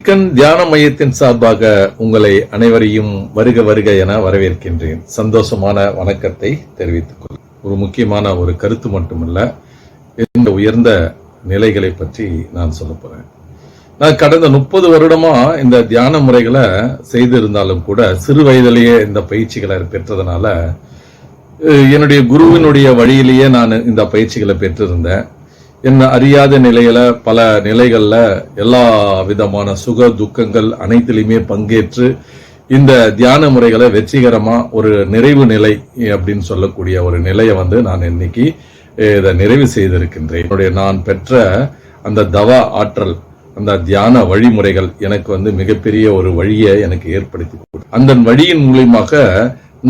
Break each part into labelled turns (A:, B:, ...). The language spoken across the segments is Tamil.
A: தியான மையத்தின் சார்பாக உங்களை அனைவரையும் வருக வருக என வரவேற்கின்றேன். சந்தோஷமான வணக்கத்தை தெரிவித்துக் கொள். ஒரு முக்கியமான ஒரு கருத்து மட்டுமல்ல, இந்த உயர்ந்த நிலைகளை பற்றி நான் சொல்ல போறேன். நான் கடந்த 30 வருடமா இந்த தியான முறைகளை செய்திருந்தாலும் கூட சிறு வயதிலேயே இந்த பயிற்சிகளை பெற்றதுனால என்னுடைய குருவினுடைய வழியிலேயே நான் இந்த பயிற்சிகளை பெற்றிருந்தேன். என்ன அறியாத நிலையில பல நிலைகள்ல எல்லா விதமான சுக துக்கங்கள் அனைத்திலுமே பங்கேற்று இந்த தியான முறைகளை வெற்றிகரமா ஒரு நிறைவு நிலை அப்படின்னு சொல்லக்கூடிய ஒரு நிலையை நான் இன்னைக்கு இதை நிறைவு செய்திருக்கின்றேன். என்னுடைய நான் பெற்ற அந்த தவ ஆற்றல், அந்த தியான வழிமுறைகள் எனக்கு மிகப்பெரிய ஒரு வழியை எனக்கு ஏற்படுத்தி கொடுக்கும். அந்த வழியின் மூலியமாக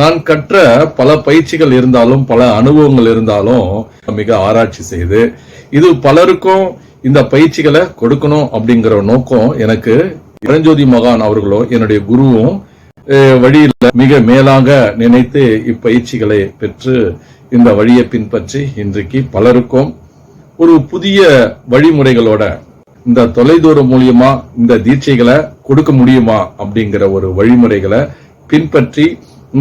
A: நான் கற்ற பல பயிற்சிகள் இருந்தாலும் பல அனுபவங்கள் இருந்தாலும் மிக ஆராய்ச்சி செய்து இது பலருக்கும் இந்த பயிற்சிகளை கொடுக்கணும் அப்படிங்கிற நோக்கம் எனக்கு பரஞ்சோதி மகான் அவர்களும் என்னுடைய குருவும் வழியில மிக மேலாக நினைத்து இப்பயிற்சிகளை பெற்று இந்த வழியை பின்பற்றி இன்றைக்கு பலருக்கும் ஒரு புதிய வழிமுறைகளோட இந்த தொலைதூரம் மூலியமா இந்த தீட்சைகளை கொடுக்க முடியுமா அப்படிங்கிற ஒரு வழிமுறைகளை பின்பற்றி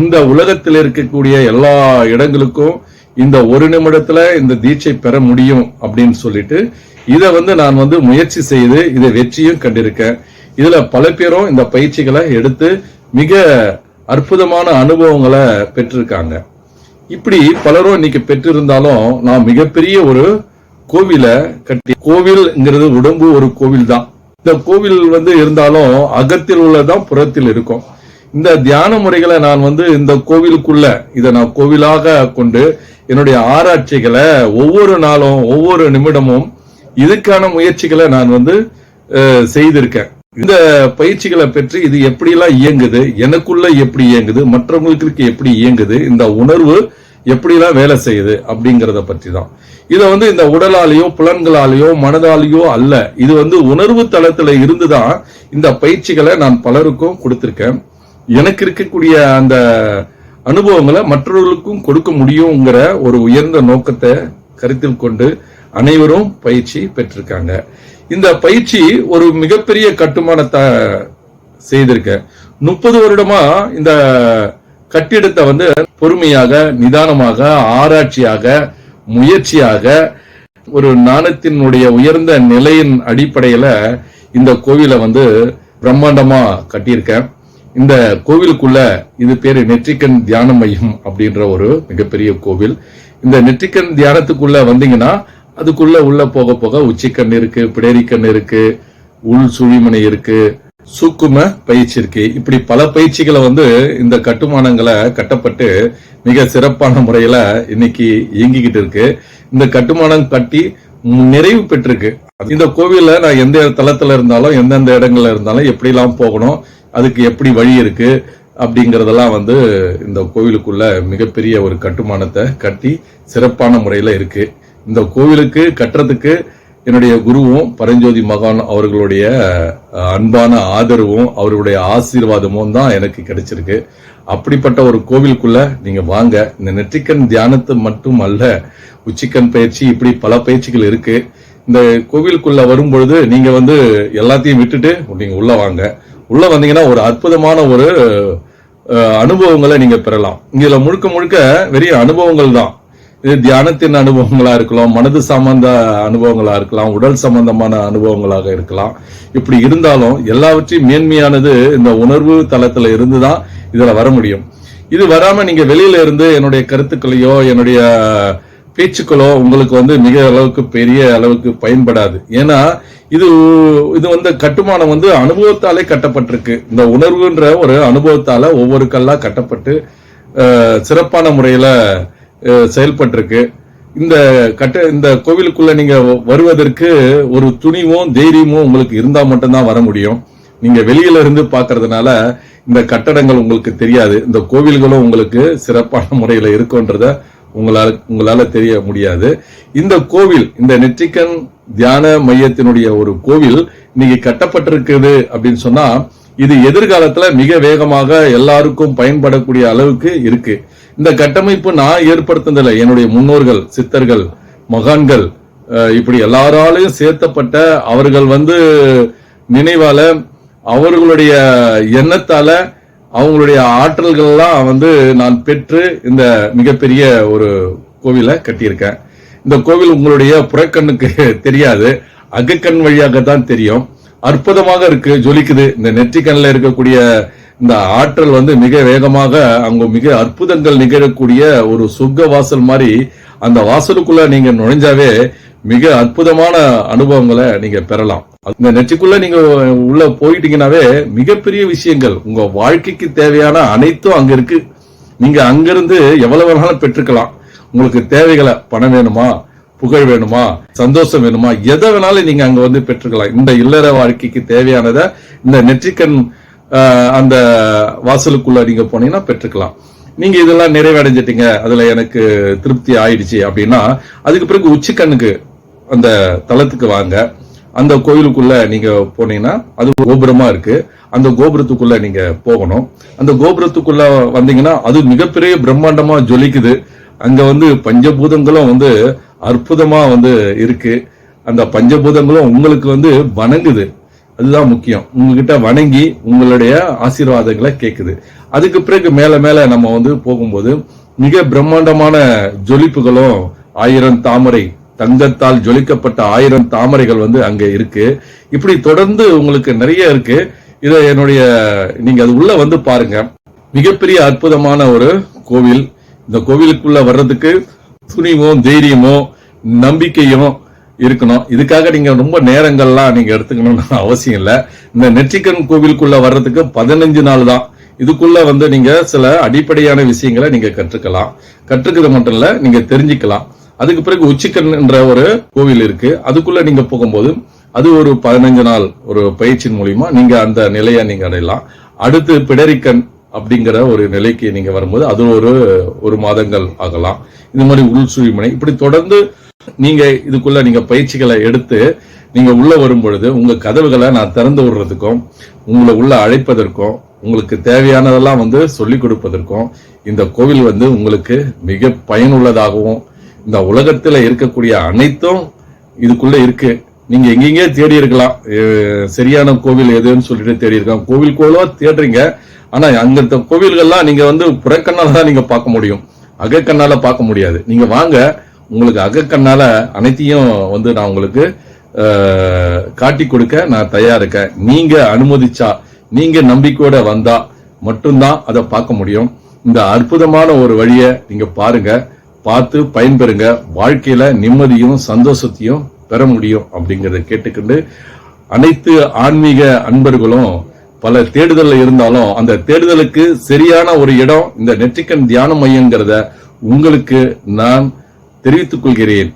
A: இந்த உலகத்தில் இருக்கக்கூடிய எல்லா இடங்களுக்கும் இந்த ஒரு நிமிடத்துல இந்த தீட்சை பெற முடியும் அப்படின்னு சொல்லிட்டு இதை நான் முயற்சி செய்து இதை வெற்றியும் கண்டிருக்கேன். இதுல பல பேரும் இந்த பயிற்சிகளை எடுத்து மிக அற்புதமான அனுபவங்களை பெற்றிருக்காங்க. இப்படி பலரும் இன்னைக்கு பெற்றிருந்தாலும் நான் மிகப்பெரிய ஒரு கோவிலை கட்டி, கோவில்ங்கிறது உடம்பு ஒரு கோவில் தான். இந்த கோவில் இருந்தாலும் அகத்தில் உள்ளதான் புறத்தில் இருக்கும். இந்த தியான முறைகளை நான் இந்த கோவிலுக்குள்ள இதை நான் கோவிலாக கொண்டு என்னுடைய ஆராய்ச்சிகளை ஒவ்வொரு நாளும் ஒவ்வொரு நிமிடமும் இதுக்கான முயற்சிகளை நான் செய்திருக்கேன். இந்த பயிற்சிகளை பெற்று இது எப்படியெல்லாம் இயங்குது, எனக்குள்ள எப்படி இயங்குது, மற்றவங்களுக்கு எப்படி இயங்குது, இந்த உணர்வு எப்படிலாம் வேலை செய்யுது அப்படிங்கறத பற்றி தான். இதை இந்த உடலாலேயோ புலன்களாலேயோ மனதாலேயோ அல்ல, இது உணர்வு தளத்துல இருந்துதான் இந்த பயிற்சிகளை நான் பலருக்கும் கொடுத்திருக்கேன். எனக்கு இருக்கக்கூடிய அந்த அனுபவங்களை மற்றவர்களுக்கும் கொடுக்க முடியுங்கிற ஒரு உயர்ந்த நோக்கத்தை கருத்தில் கொண்டு அனைவரும் பயிற்சி பெற்றிருக்காங்க. இந்த பயிற்சி ஒரு மிகப்பெரிய கட்டுமானத்தை செய்திருக்க. 30 வருடமா இந்த கட்டிடத்தை பொறுமையாக, நிதானமாக, ஆராய்ச்சியாக, முயற்சியாக ஒரு ஞானத்தினுடைய உயர்ந்த நிலையின் அடிப்படையில இந்த கோவிலை பிரம்மாண்டமா கட்டியிருக்கேன். இந்த கோவிலுக்குள்ள இது பேரு நெற்றிக்கண் தியான மையம் அப்படின்ற ஒரு மிகப்பெரிய கோவில். இந்த நெற்றிக்கண் தியானத்துக்குள்ள வந்தீங்கன்னா அதுக்குள்ள உள்ள போக போக உச்சிக்கண் இருக்கு, பிடரிக்கண் இருக்கு, உள் சுழிமனை இருக்கு, சூக்கும பயிற்சி இருக்கு. இப்படி பல பயிற்சிகளை இந்த கட்டுமானங்களை கட்டப்பட்டு மிக சிறப்பான முறையில இன்னைக்கு இயங்கிக்கிட்டு இருக்கு. இந்த கட்டுமானம் கட்டி நிறைவு பெற்றிருக்கு. இந்த கோவில்ல நான் எந்த தளத்துல இருந்தாலும் எந்தெந்த இடங்கள்ல இருந்தாலும் எப்படி எல்லாம் போகணும், அதுக்கு எப்படி வழி இருக்கு அப்படிங்கறதெல்லாம் இந்த கோவிலுக்குள்ள மிகப்பெரிய ஒரு கட்டுமானத்தை கட்டி சிறப்பான முறையில இருக்கு. இந்த கோவிலுக்கு கட்டுறதுக்கு என்னுடைய குருவும் பரஞ்சோதி மகான் அவர்களுடைய அன்பான ஆதரவும் அவர்களுடைய ஆசீர்வாதமும் தான் எனக்கு கிடைச்சிருக்கு. அப்படிப்பட்ட ஒரு கோவிலுக்குள்ள நீங்க வாங்க. இந்த நெற்றிக்கண் தியானத்தை மட்டும் அல்ல, உச்சிக்கண் பயிற்சி, இப்படி பல பயிற்சிகள் இருக்கு. இந்த கோவிலுக்குள்ள வரும்பொழுது நீங்க எல்லாத்தையும் விட்டுட்டு நீங்க உள்ள வாங்க. உள்ள வந்தீங்கன்னா ஒரு அற்புதமான ஒரு அனுபவங்களை நீங்க பெறலாம். இதுல முழுக்க முழுக்க வெறும் அனுபவங்கள் தான். இது தியானத்தின் அனுபவங்களா இருக்கலாம், மனது சம்பந்த அனுபவங்களா இருக்கலாம், உடல் சம்பந்தமான அனுபவங்களாக இருக்கலாம். இப்படி இருந்தாலும் எல்லாவற்றையும் மேன்மையானது இந்த உணர்வு தளத்துல இருந்துதான் இதுல வர முடியும். இது வராம நீங்க வெளியில இருந்து என்னுடைய கருத்துக்களையோ என்னுடைய பேச்சுக்களோ உங்களுக்கு மிக அளவுக்கு பெரிய அளவுக்கு பயன்படாது. ஏன்னா இது கட்டுமானம் அனுபவத்தாலே கட்டப்பட்டிருக்கு. இந்த உணர்வுன்ற ஒரு அனுபவத்தால ஒவ்வொரு கல்லா கட்டப்பட்டு சிறப்பான முறையில செயல்பட்டிருக்கு. இந்த கோவிலுக்குள்ள நீங்க வருவதற்கு ஒரு துணிவும் தைரியமும் உங்களுக்கு இருந்தா மட்டும்தான் வர முடியும். நீங்க வெளியில இருந்து பாக்குறதுனால இந்த கட்டடங்கள் உங்களுக்கு தெரியாது, இந்த கோவில்களும் உங்களுக்கு சிறப்பான முறையில இருக்குன்றத உங்களால தெரிய முடியாது. இந்த கோவில், இந்த நெற்றிக்கண் தியான மையத்தினுடைய ஒரு கோவில் இன்னைக்கு கட்டப்பட்டிருக்குது அப்படின்னு சொன்னா இது எதிர்காலத்துல மிக வேகமாக எல்லாருக்கும் பயன்படக்கூடிய அளவுக்கு இருக்கு. இந்த கட்டமைப்பு நான் ஏற்படுத்துனதில்லை, என்னுடைய முன்னோர்கள், சித்தர்கள், மகான்கள், இப்படி எல்லாராலையும் சேர்த்தப்பட்ட அவர்கள் நினைவால அவர்களுடைய எண்ணத்தால அவங்களுடைய ஆற்றல்கள் எல்லாம் நான் பெற்று இந்த மிகப்பெரிய ஒரு கோவிலை கட்டியிருக்கேன். இந்த கோவில் உங்களுடைய புறக்கண்ணுக்கு தெரியாது, அகக்கண் வழியாக தான் தெரியும். அற்புதமாக இருக்கு, ஜொலிக்குது. இந்த நெற்றிக்கண்ணில் இருக்கக்கூடிய இந்த ஆற்றல் மிக வேகமாக அங்க மிக அற்புதங்கள் நிகழக்கூடிய ஒரு சொர்க்க வாசல் மாதிரி. அந்த வாசலுக்குள்ள நீங்க நுழைஞ்சாவே மிக அற்புதமான அனுபவங்களை நீங்க பெறலாம். இந்த நெற்றிக்குள்ள நீங்க உள்ள போயிட்டீங்கன்னாவே மிகப்பெரிய விஷயங்கள், உங்க வாழ்க்கைக்கு தேவையான அனைத்தும் அங்க இருக்கு. நீங்க அங்கிருந்து எவ்வளவு வேணாலும் பெற்றுக்கலாம். உங்களுக்கு தேவைகளை, பணம் வேணுமா, புகழ் வேணுமா, சந்தோஷம் வேணுமா, எதை வேணாலும் நீங்க அங்க பெற்றுக்கலாம். இந்த இல்லற வாழ்க்கைக்கு தேவையானத இந்த நெற்றிக்கண் அந்த வாசலுக்குள்ள நீங்க போனீங்கன்னா பெற்றுக்கலாம். நீங்க இதெல்லாம் நிறைவடைஞ்சிட்டீங்க, அதுல எனக்கு திருப்தி ஆயிடுச்சு அப்படின்னா அதுக்கு பிறகு உச்சிக்கண்ணுக்கு அந்த தலத்துக்கு வாங்க. அந்த கோயிலுக்குள்ள நீங்க போனீங்கன்னா அது கோபுரமா இருக்கு. அந்த கோபுரத்துக்குள்ள நீங்க போகணும். அந்த கோபுரத்துக்குள்ள வந்தீங்கன்னா அது மிகப்பெரிய பிரம்மாண்டமா ஜொலிக்குது. அங்க பஞ்சபூதங்களும் அற்புதமா இருக்கு. அந்த பஞ்சபூதங்களும் உங்களுக்கு வணங்குது. அதுதான் முக்கியம். உங்ககிட்ட வணங்கி உங்களுடைய ஆசீர்வாதங்களை கேக்குது. அதுக்கு பிறகு மேல மேல நம்ம போகும்போது மிக பிரம்மாண்டமான ஜொலிப்புகளும் 1000 தாமரை, தங்கத்தால் ஜொலிக்கப்பட்ட 1000 தாமரைகள் அங்க இருக்கு. இப்படி தொடர்ந்து உங்களுக்கு நிறைய இருக்கு. இத நீங்க அது உள்ள பாருங்க. மிகப்பெரிய அற்புதமான ஒரு கோவில். இந்த கோவிலுக்குள்ள வர்றதுக்கு துணிவும் தைரியமும் நம்பிக்கையும் இருக்கணும். இதுக்காக நீங்க ரொம்ப நேரங்கள்லாம் நீங்க எடுத்துக்கணும்னு அவசியம் இல்ல. இந்த நெற்றிக்கண் கோவிலுக்குள்ள வர்றதுக்கு 15 நாள் தான். இதுக்குள்ள நீங்க சில அடிப்படையான விஷயங்களை நீங்க கற்றுக்கலாம். கற்றுக்கிறது மட்டும் இல்ல, நீங்க தெரிஞ்சுக்கலாம். அதுக்கு பிறகு உச்சிக்கண் என்ற ஒரு கோவில் இருக்கு. அதுக்குள்ள நீங்க போகும்போது அது ஒரு 15 நாள் ஒரு பயிற்சியின் மூலியமா நீங்க அந்த நிலையை நீங்க அடையலாம். அடுத்து பிடரிக்கண் அப்படிங்கிற ஒரு நிலைக்கு நீங்க வரும்போது அது ஒரு மாதங்கள் ஆகலாம். இந்த மாதிரி உள் சுழிமுனை, இப்படி தொடர்ந்து நீங்க இதுக்குள்ள நீங்க பயிற்சிகளை எடுத்து நீங்க உள்ள வரும் பொழுது உங்க கதவுகளை நான் திறந்து விடுறதுக்கும், உங்களை உள்ள அழைப்பதற்கும், உங்களுக்கு தேவையானதெல்லாம் சொல்லிக் கொடுப்பதற்கும் இந்த கோவில் உங்களுக்கு மிக பயனுள்ளதாகவும், இந்த உலகத்துல இருக்கக்கூடிய அனைத்தும் இதுக்குள்ள இருக்கு. நீங்க எங்கெங்கே தேடி இருக்கலாம், சரியான கோவில் எதுன்னு சொல்லிட்டு தேடி இருக்கலாம். கோவிலோ தேடுறீங்க, ஆனா அங்க கோவில்கள்லாம் நீங்க புறக்கண்ணால தான் நீங்க பார்க்க முடியும், அகக்கண்ணால பார்க்க முடியாது. நீங்க வாங்க, உங்களுக்கு அகக்கண்ணால அனைத்தையும் நான் உங்களுக்கு காட்டி கொடுக்க நான் தயார் இருக்கேன். நீங்க அனுமதிச்சா, நீங்க நம்பிக்கையோட வந்தா மட்டும்தான் அதை பார்க்க முடியும். இந்த அற்புதமான ஒரு வழியை நீங்க பாருங்க, பார்த்து பயன்பெறுங்க. வாழ்க்கையில நிம்மதியும் சந்தோஷத்தையும் பெற முடியும் அப்படிங்கறத கேட்டுக்கிட்டு, அனைத்து ஆன்மீக அன்பர்களும் பல தேடுதல் இருந்தாலும் அந்த தேடுதலுக்கு சரியான ஒரு இடம் இந்த நெற்றிக்கண் தியான மையங்கிறத உங்களுக்கு நான் தெரிவித்துக் கொள்கிறேன்.